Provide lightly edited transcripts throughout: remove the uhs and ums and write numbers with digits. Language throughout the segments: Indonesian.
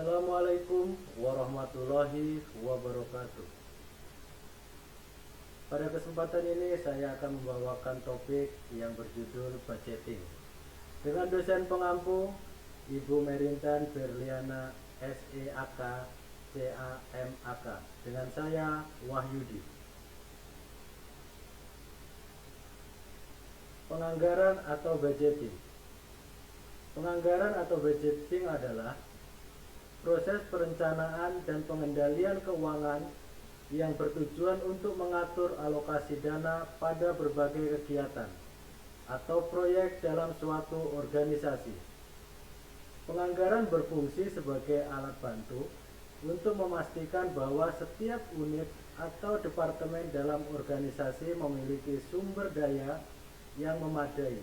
Assalamualaikum warahmatullahi wabarakatuh. Pada kesempatan ini saya akan membawakan topik yang berjudul budgeting dengan dosen pengampu Ibu Merintan Berliana SEAK CAMAK, dengan saya Wahyudi. Penganggaran atau budgeting. Penganggaran atau budgeting adalah proses perencanaan dan pengendalian keuangan yang bertujuan untuk mengatur alokasi dana pada berbagai kegiatan atau proyek dalam suatu organisasi. Penganggaran berfungsi sebagai alat bantu untuk memastikan bahwa setiap unit atau departemen dalam organisasi memiliki sumber daya yang memadai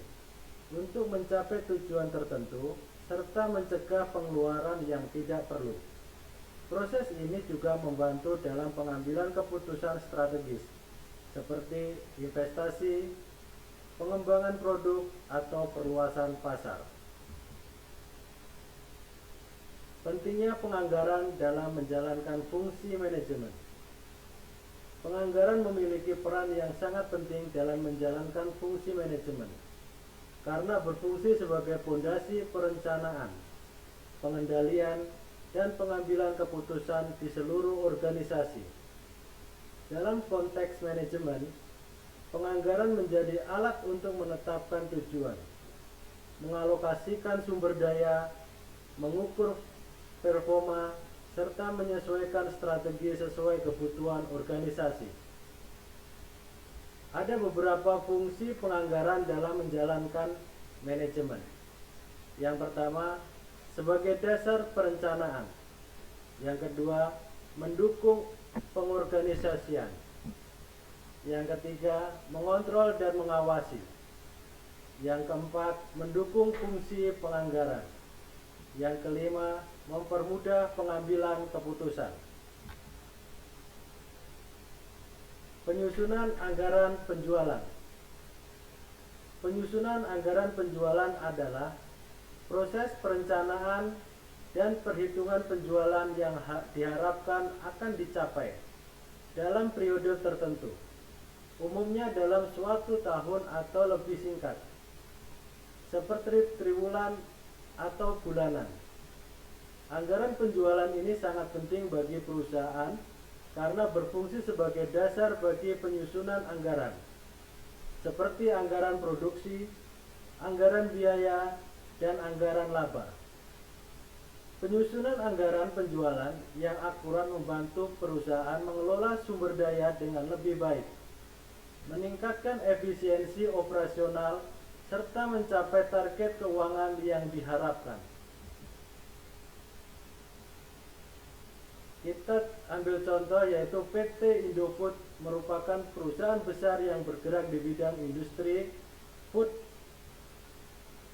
untuk mencapai tujuan tertentu serta mencegah pengeluaran yang tidak perlu. Proses ini juga membantu dalam pengambilan keputusan strategis seperti investasi, pengembangan produk, atau perluasan pasar. Pentingnya penganggaran dalam menjalankan fungsi manajemen. Penganggaran memiliki peran yang sangat penting dalam menjalankan fungsi manajemen karena berfungsi sebagai fondasi perencanaan, pengendalian, dan pengambilan keputusan di seluruh organisasi. Dalam konteks manajemen, penganggaran menjadi alat untuk menetapkan tujuan, mengalokasikan sumber daya, mengukur performa, serta menyesuaikan strategi sesuai kebutuhan organisasi. Ada beberapa fungsi penganggaran dalam menjalankan manajemen. Yang pertama, sebagai dasar perencanaan. Yang kedua, mendukung pengorganisasian. Yang ketiga, mengontrol dan mengawasi. Yang keempat, mendukung fungsi penganggaran. Yang kelima, mempermudah pengambilan keputusan. Penyusunan anggaran penjualan. Penyusunan anggaran penjualan adalah proses perencanaan dan perhitungan penjualan yang diharapkan akan dicapai dalam periode tertentu, umumnya dalam suatu tahun atau lebih singkat, seperti triwulan atau bulanan. Anggaran penjualan ini sangat penting bagi perusahaan karena berfungsi sebagai dasar bagi penyusunan anggaran, seperti anggaran produksi, anggaran biaya, dan anggaran laba. Penyusunan anggaran penjualan yang akurat membantu perusahaan mengelola sumber daya dengan lebih baik, meningkatkan efisiensi operasional, serta mencapai target keuangan yang diharapkan. Kita ambil contoh yaitu PT Indofood merupakan perusahaan besar yang bergerak di bidang industri food,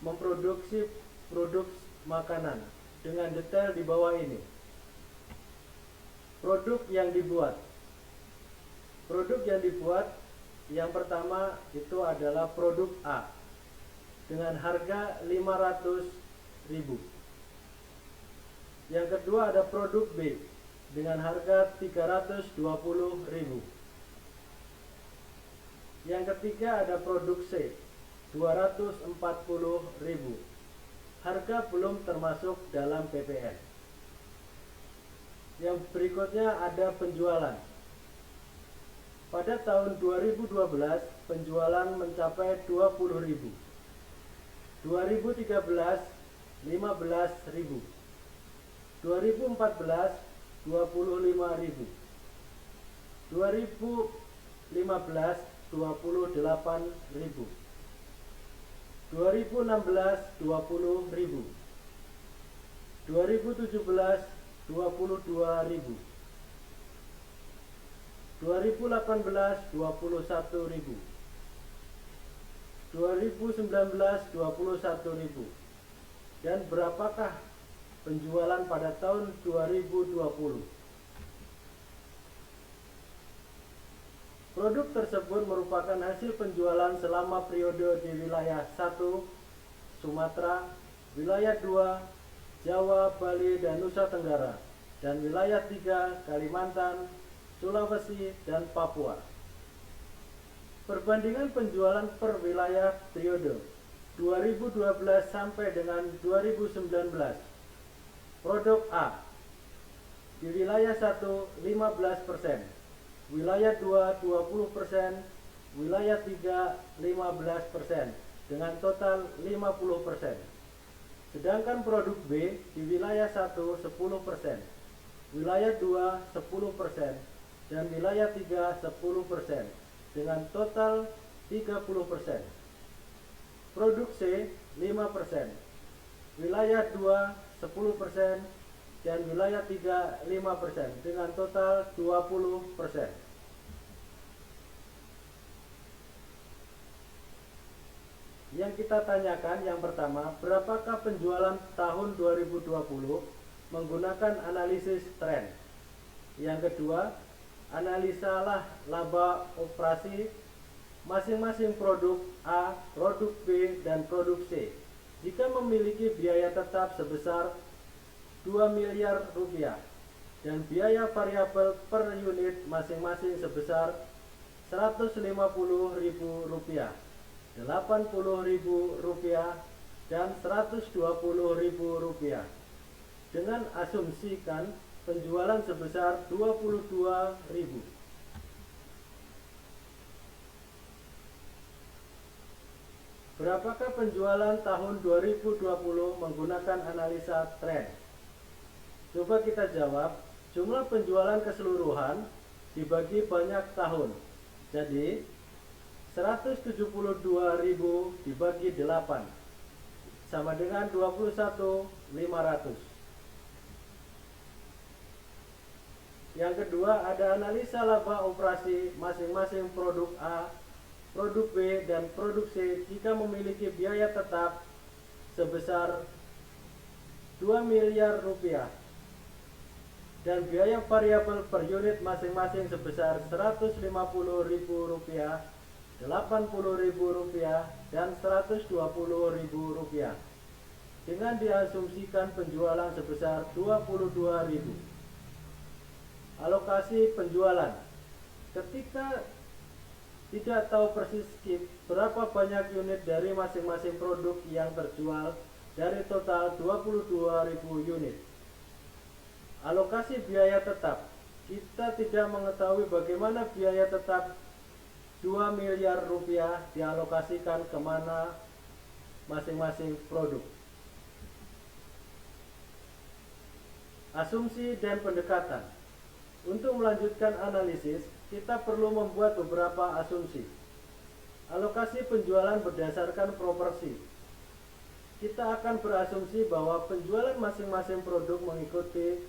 memproduksi produk makanan dengan detail di bawah ini. Produk yang dibuat. Produk yang dibuat yang pertama itu adalah produk A dengan harga 500.000. Yang kedua ada produk B dengan harga 320.000. Yang ketiga ada produk C 240.000. Harga belum termasuk dalam PPN. Yang berikutnya ada penjualan. Pada tahun 2012 penjualan mencapai 20.000. 2013 15.000. 2014 25.000. 2015 28.000. 2016 20.000. 2017 22.000. 2018 21.000. 2019 21.000. Dan berapakah penjualan pada tahun 2020? Produk tersebut merupakan hasil penjualan selama periode di wilayah 1 Sumatera, wilayah 2 Jawa, Bali, dan Nusa Tenggara, dan wilayah 3 Kalimantan, Sulawesi, dan Papua. Perbandingan penjualan per wilayah periode 2012 sampai dengan 2019. Produk A di wilayah 1 15%, wilayah 2 20%, wilayah 3 15%, dengan total 50%. Sedangkan produk B di wilayah 1 10%, wilayah 2 10%, dan wilayah 3 10%, dengan total 30%. Produk C 5%, wilayah 2 10%, dan wilayah 3 5%, dengan total 20%. Yang kita tanyakan yang pertama, berapakah penjualan tahun 2020 menggunakan analisis tren? Yang kedua, analisalah laba operasi masing-masing produk A, produk B, dan produk C jika memiliki biaya tetap sebesar 2 miliar rupiah dan biaya variabel per unit masing-masing sebesar 150.000 rupiah, 80.000 rupiah, dan 120.000 rupiah, dengan asumsikan penjualan sebesar 22.000. Berapakah penjualan tahun 2020 menggunakan analisa tren? Coba kita jawab. Jumlah penjualan keseluruhan dibagi banyak tahun. Jadi 172.000 dibagi 8 sama dengan 21.500. Yang kedua, ada analisa laba operasi masing-masing produk A, produk B, dan produk C jika memiliki biaya tetap sebesar 2 miliar rupiah dan biaya variabel per unit masing-masing sebesar 150.000 rupiah, 80.000 rupiah, dan 120.000 rupiah, dengan diasumsikan penjualan sebesar 22.000. Alokasi penjualan. Ketika tidak tahu persis berapa banyak unit dari masing-masing produk yang terjual dari total 22.000 unit. Alokasi biaya tetap. Kita tidak mengetahui bagaimana biaya tetap 2 miliar rupiah dialokasikan kemana masing-masing produk. Asumsi dan pendekatan. Untuk melanjutkan analisis, kita perlu membuat beberapa asumsi. Alokasi penjualan berdasarkan proporsi. Kita akan berasumsi bahwa penjualan masing-masing produk mengikuti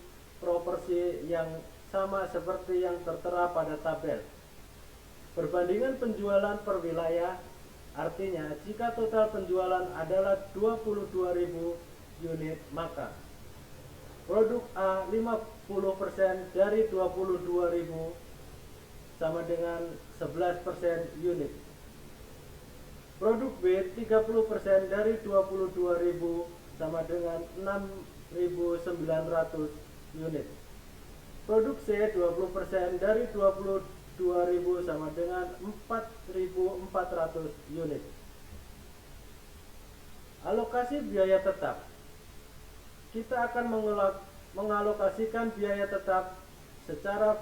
proporsi yang sama seperti yang tertera pada tabel. Perbandingan penjualan per wilayah, artinya jika total penjualan adalah 22.000 unit, maka produk A 50% dari 22.000 sama dengan 11% unit. Produk B 30% dari 22.000 sama dengan 6.900 unit. Produk C 20% dari 22.000 sama dengan 4.400 unit. Alokasi biaya tetap. Kita akan mengalokasikan biaya tetap secara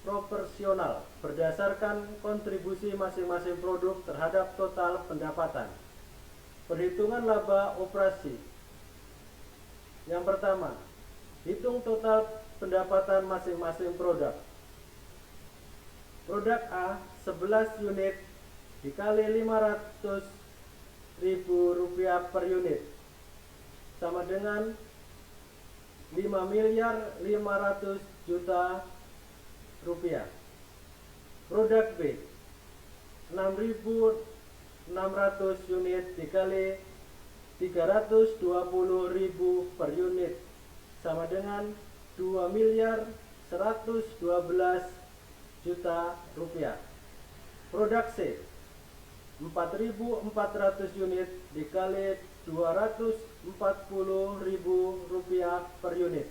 proporsional berdasarkan kontribusi masing-masing produk terhadap total pendapatan. Perhitungan laba operasi. Yang pertama, hitung total pendapatan masing-masing produk. Produk A 11 unit dikali 500.000 rupiah per unit sama dengan 5.500.000.000 rupiah. Produk B 6.600 unit dikali 320.000 per unit sama dengan 2.112.000.000 rupiah. Produk C 4.400 unit dikali Rp240.000 per unit,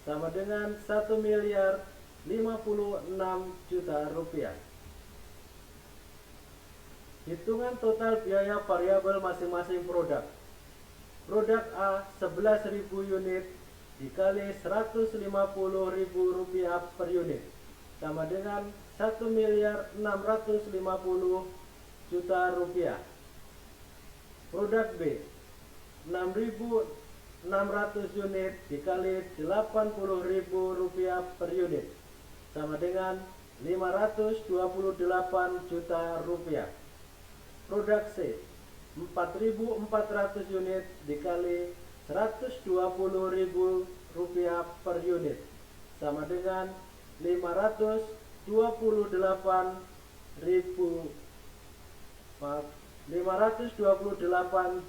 sama dengan 1.056.000.000 rupiah. Hitungan total biaya variabel masing-masing produk. Produk A 11.000 unit dikali Rp150.000 per unit, sama dengan 1.650.000.000 rupiah. Produk B 6.600 unit dikali Rp80.000 per unit, sama dengan Rp528 juta. Produk C 4.400 unit dikali Rp120.000 per unit, sama dengan Rp528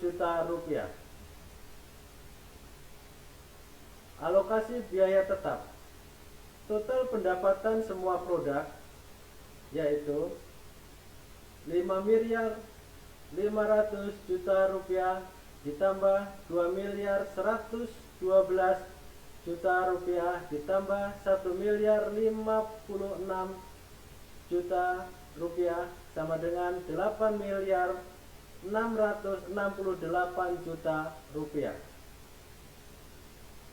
juta. Alokasi biaya tetap. Total pendapatan semua produk yaitu Rp5.500.000.000 ditambah Rp2.112.000.000 ditambah Rp1.056.000.000 sama dengan Rp8.668.000.000.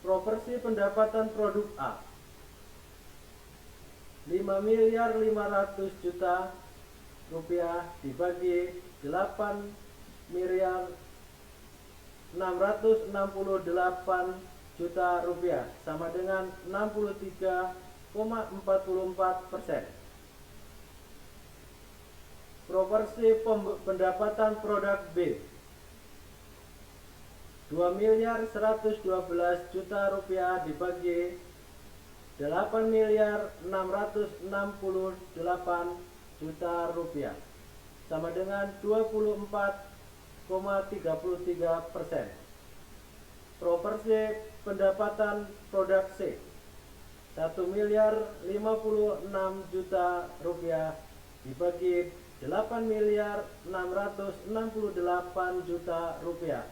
Proporsi pendapatan produk A Rp5.500.000.000 dibagi Rp8.668.000.000 sama dengan 63,44%. Proporsi pendapatan produk B Rp2.112.000.000 dibagi Rp8.668.000.000 sama dengan 24,33%. Proporsi pendapatan produk C Rp1.056.000.000 dibagi Rp8.668.000.000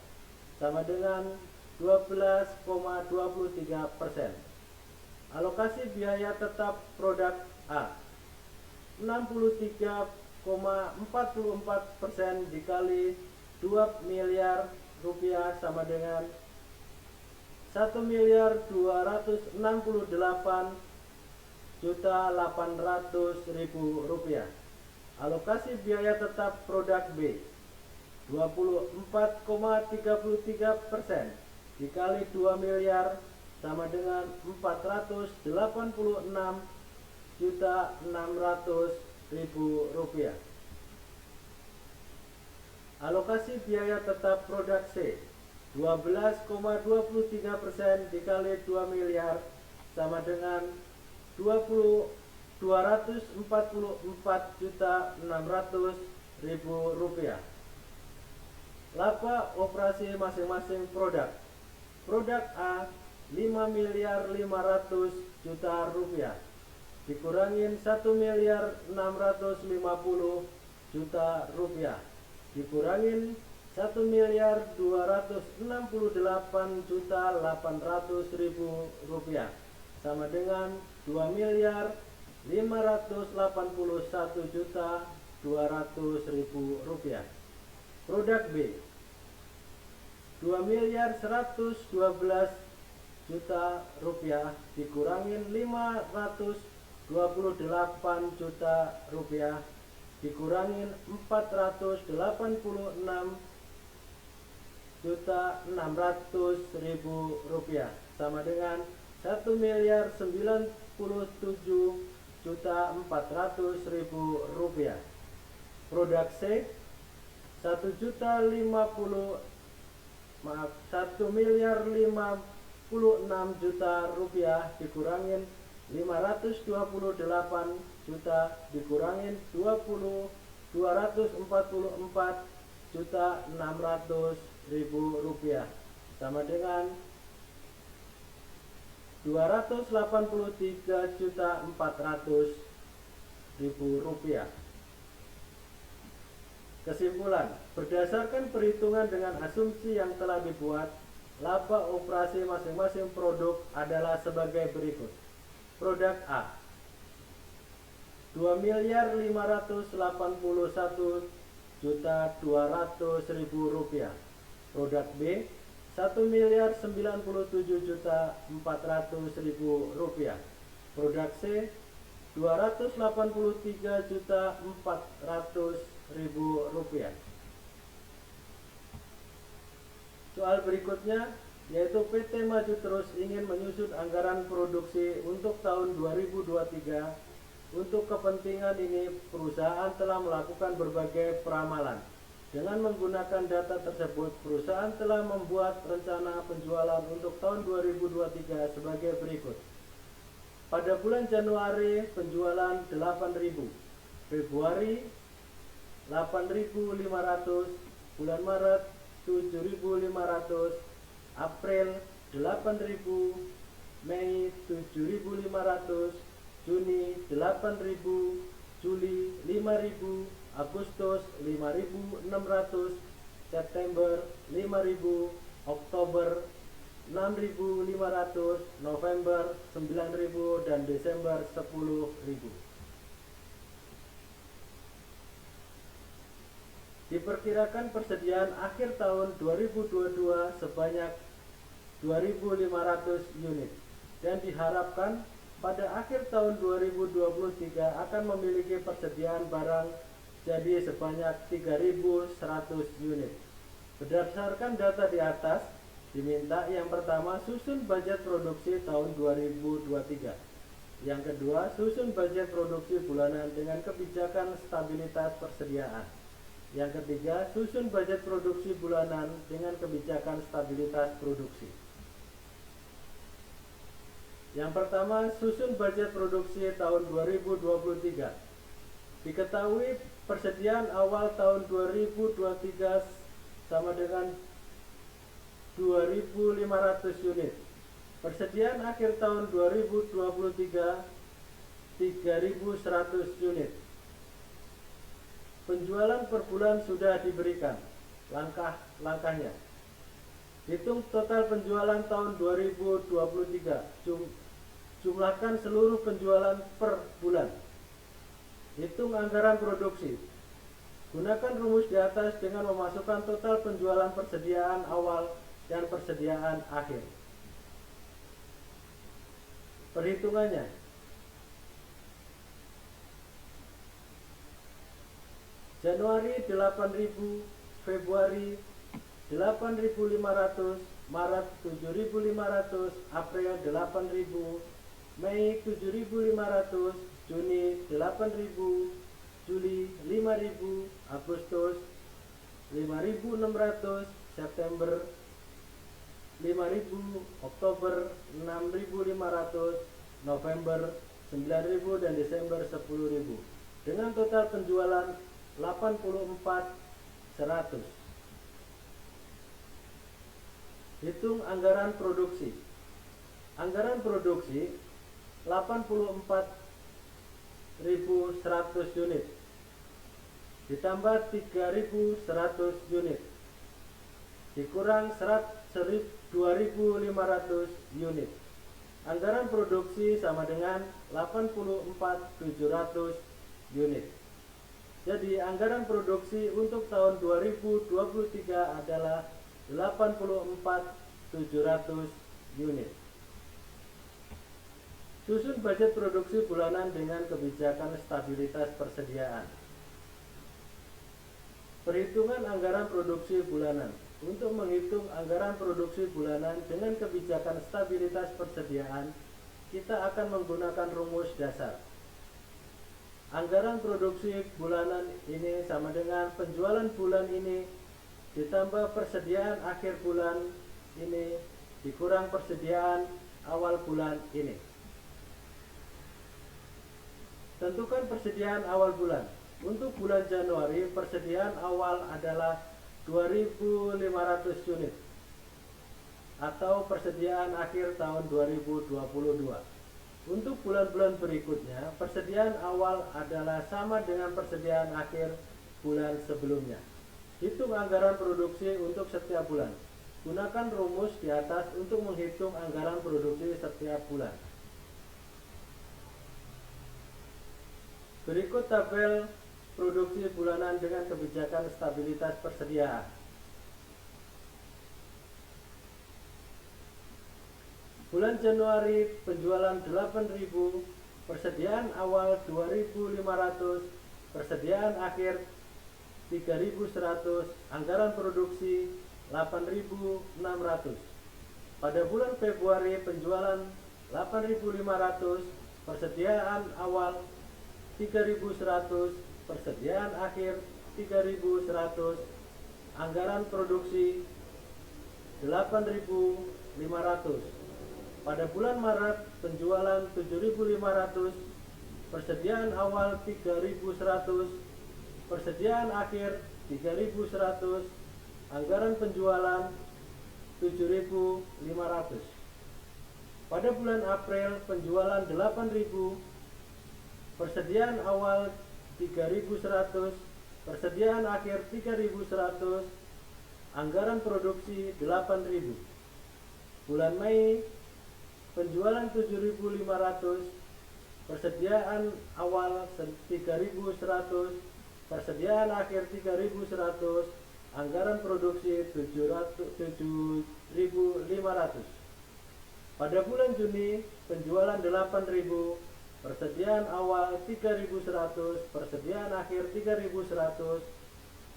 sama dengan 12,23%. Alokasi biaya tetap produk A 63,44% dikali Rp2 miliar sama dengan Rp1.268.800.000. Alokasi biaya tetap produk B 24,33% dikali Rp2 miliar sama dengan Rp486.600.000. Alokasi biaya tetap produk C 12,23% dikali Rp2 miliar sama dengan Rp244.600.000. Laba operasi masing-masing produk. Produk A Rp5.500.000.000 dikurangin Rp1.650.000.000 dikurangin Rp1.268.800.000 sama dengan Rp2.551.200.000. Produk B Rp2.112.000.000 dikurangin Rp528.000.000 dikurangin Rp486.600.000 sama dengan Rp1.097.400.000. Produk C Rp1.056.000.000 dikurangin Rp528.000.000 dikurangin Rp2.244.600.000 sama dengan Rp283.400.000. Kesimpulan, berdasarkan perhitungan dengan asumsi yang telah dibuat, laba operasi masing-masing produk adalah sebagai berikut. Produk A, 2.581.200.000 rupiah. Produk B, 1.097.400.000 rupiah. Produk C, 283.400.000 rupiah. Soal berikutnya yaitu PT Maju Terus ingin menyusun anggaran produksi untuk tahun 2023. Untuk kepentingan ini, perusahaan telah melakukan berbagai peramalan. Dengan menggunakan data tersebut, perusahaan telah membuat rencana penjualan untuk tahun 2023 sebagai berikut. Pada bulan Januari, penjualan 8.000, Februari 8.500, bulan Maret 7.500, April 8.000, Mei 7.500, Juni 8.000, Juli 5.000, Agustus 5.600, September 5.000, Oktober 6.500, November 9.000, dan Desember 10.000. Diperkirakan persediaan akhir tahun 2022 sebanyak 2.500 unit dan diharapkan pada akhir tahun 2023 akan memiliki persediaan barang jadi sebanyak 3.100 unit. Berdasarkan data di atas, diminta yang pertama susun budget produksi tahun 2023. Yang kedua, susun budget produksi bulanan dengan kebijakan stabilitas persediaan. Yang ketiga, susun budget produksi bulanan dengan kebijakan stabilitas produksi. Yang pertama, susun budget produksi tahun 2023. Diketahui persediaan awal tahun 2023 sama dengan 2.500 unit. Persediaan akhir tahun 2023 3.100 unit. Penjualan per bulan sudah diberikan. Langkah-langkahnya. Hitung total penjualan tahun 2023. Jumlahkan seluruh penjualan per bulan. Hitung anggaran produksi. Gunakan rumus di atas dengan memasukkan total penjualan persediaan awal dan persediaan akhir. Perhitungannya. Januari 8.000, Februari 8.500, Maret 7.500, April 8.000, Mei 7.500, Juni 8.000, Juli 5.000, Agustus 5.600, September 5.000, Oktober 6.500, November 9.000, dan Desember 10.000. Dengan total penjualan 84.100. Hitung anggaran produksi. Anggaran produksi 84.100 unit ditambah 3.100 unit dikurang 2.500 unit. Anggaran produksi sama dengan 84.700 unit. Jadi anggaran produksi untuk tahun 2023 adalah 84.700 unit. Susun budget produksi bulanan dengan kebijakan stabilitas persediaan. Perhitungan anggaran produksi bulanan. Untuk menghitung anggaran produksi bulanan dengan kebijakan stabilitas persediaan, kita akan menggunakan rumus dasar. Anggaran produksi bulanan ini sama dengan penjualan bulan ini ditambah persediaan akhir bulan ini dikurang persediaan awal bulan ini. Tentukan persediaan awal bulan. Untuk bulan Januari, persediaan awal adalah 2.500 unit atau persediaan akhir tahun 2022. Untuk bulan-bulan berikutnya, persediaan awal adalah sama dengan persediaan akhir bulan sebelumnya. Hitung anggaran produksi untuk setiap bulan. Gunakan rumus di atas untuk menghitung anggaran produksi setiap bulan. Berikut tabel produksi bulanan dengan kebijakan stabilitas persediaan. Bulan Januari penjualan 8.000, persediaan awal 2.500, persediaan akhir 3.100, anggaran produksi 8.600. Pada bulan Februari penjualan 8.500, persediaan awal 3.100, persediaan akhir 3.100, anggaran produksi 8.500. Pada bulan Maret penjualan 7.500, persediaan awal 3.100, persediaan akhir 3.100, anggaran penjualan 7.500. Pada bulan April penjualan 8.000, persediaan awal 3.100, persediaan akhir 3.100, anggaran produksi 8.000. Bulan Mei penjualan 7.500, persediaan awal 3.100, persediaan akhir 3.100, anggaran produksi 7.500. Pada bulan Juni penjualan 8.000, persediaan awal 3.100, persediaan akhir 3.100,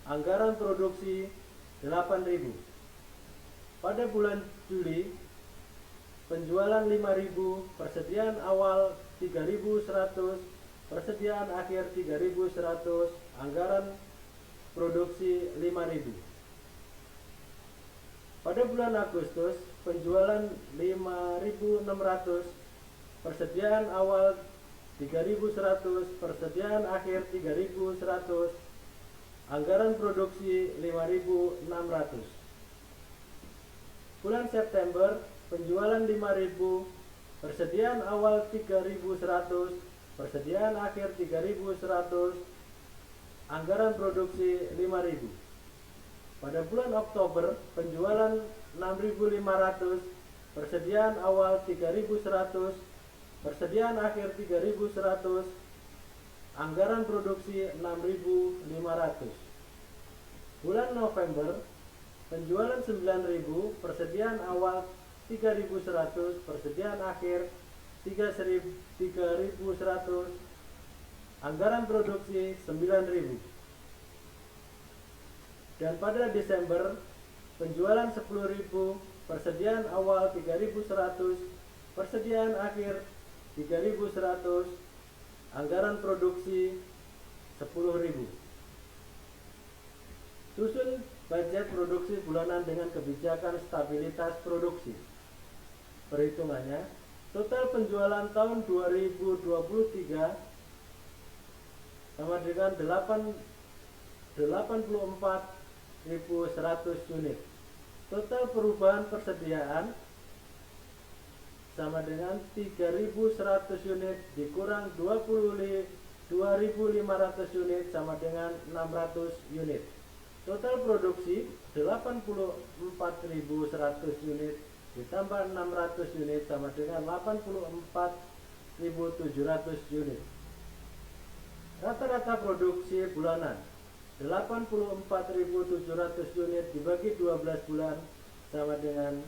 anggaran produksi 8.000. Pada bulan Juli penjualan 5.000, persediaan awal 3.100, persediaan akhir 3.100, anggaran produksi 5.000. Pada bulan Agustus penjualan 5.600, persediaan awal 3.100, persediaan akhir 3.100, anggaran produksi 5.600. Bulan September penjualan 5.000, persediaan awal 3.100, persediaan akhir 3.100, anggaran produksi 5.000. Pada bulan Oktober penjualan 6.500, persediaan awal 3.100, persediaan akhir 3.100, anggaran produksi 6.500. Bulan November penjualan 9.000, persediaan awal 3.100, persediaan akhir 3.100, anggaran produksi 9.000. Dan pada Desember penjualan 10.000, persediaan awal 3.100, persediaan akhir 3.100, anggaran produksi 10.000. Susun budget produksi bulanan dengan kebijakan stabilitas produksi. Perhitungannya, total penjualan tahun 2023 sama dengan 84.100 unit. Total perubahan persediaan sama dengan 3.100 unit dikurang 2.500 unit sama dengan 600 unit. Total produksi 84.100 unit ditambah 600 unit sama dengan 84.700 unit. Rata-rata produksi bulanan 84.700 unit dibagi 12 bulan sama dengan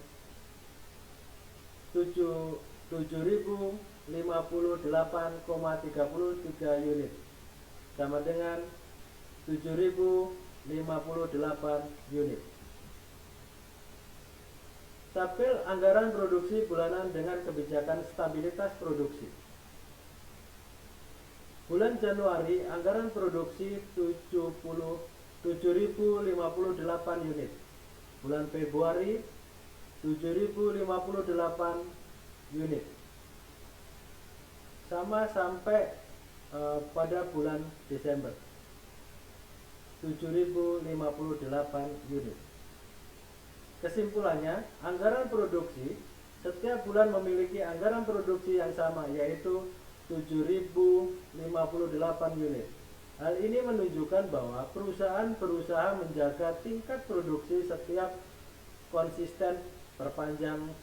7.058,33 unit sama dengan 7.058 unit. Tabel anggaran produksi bulanan dengan kebijakan stabilitas produksi. Bulan Januari anggaran produksi 7.058 unit. Bulan Februari 7.058 unit. Sama sampai pada bulan Desember 7.058 unit. Kesimpulannya, anggaran produksi setiap bulan memiliki anggaran produksi yang sama, yaitu 7.058 unit. Hal ini menunjukkan bahwa perusahaan berusaha menjaga tingkat produksi setiap konsisten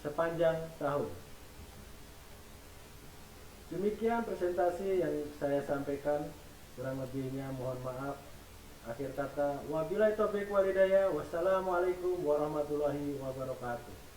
sepanjang tahun. Demikian presentasi yang saya sampaikan, kurang lebihnya mohon maaf. Akhir kata, wabillahi taufiq walhidayah. Wassalamualaikum warahmatullahi wabarakatuh.